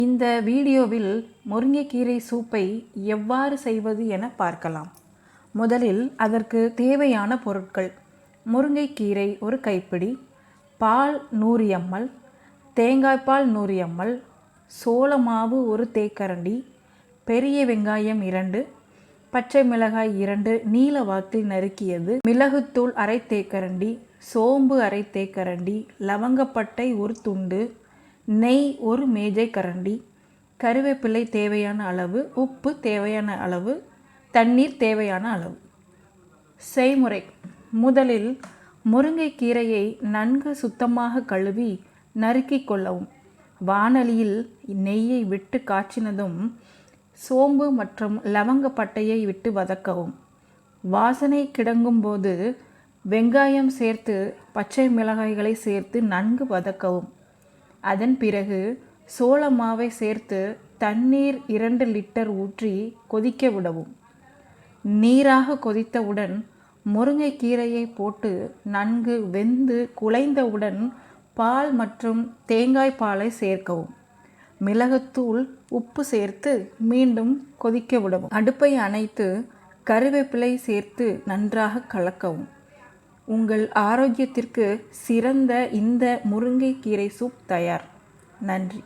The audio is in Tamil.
இந்த வீடியோவில் முருங்கைக்கீரை சூப்பை எவ்வாறு செய்வது என பார்க்கலாம். முதலில் அதற்கு தேவையான பொருட்கள்: முருங்கைக்கீரை ஒரு கைப்பிடி, பால் 100 ml, தேங்காய்பால் 100 ml, சோள மாவு 1 தேக்கரண்டி, பெரிய வெங்காயம் 2, பச்சை மிளகாய் 2 நீல வாக்கில் நறுக்கியது, மிளகுத்தூள் அரை தேக்கரண்டி, சோம்பு அரை தேக்கரண்டி, லவங்கப்பட்டை 1 துண்டு, நெய் 1 மேஜை கரண்டி, கருவேப்பிலை தேவையான அளவு, உப்பு தேவையான அளவு, தண்ணீர் தேவையான அளவு. செய்முறை: முதலில் முருங்கைக்கீரையை நன்கு சுத்தமாக கழுவி நறுக்கிக் கொள்ளவும். வாணலியில் நெய்யை விட்டு காய்ச்சினதும் சோம்பு மற்றும் லவங்கப்பட்டையை விட்டு வதக்கவும். வாசனை கிடங்கும் போது வெங்காயம் சேர்த்து பச்சை மிளகாய்களை சேர்த்து நன்கு வதக்கவும். அதன் பிறகு சோள மாவை சேர்த்து தண்ணீர் 2 லிட்டர் ஊற்றி கொதிக்க விடவும். நீராக கொதித்தவுடன் முருங்கைக்கீரையை போட்டு நன்கு வெந்து குழைந்தவுடன் பால் மற்றும் தேங்காய் பாலை சேர்க்கவும். மிளகுத்தூள், உப்பு சேர்த்து மீண்டும் கொதிக்க விடவும். அடுப்பை அணைத்து கருவேப்பிலை சேர்த்து நன்றாக கலக்கவும். உங்கள் ஆரோக்கியத்திற்கு சிறந்த இந்த முருங்கைக்கீரை சூப் தயார். நன்றி.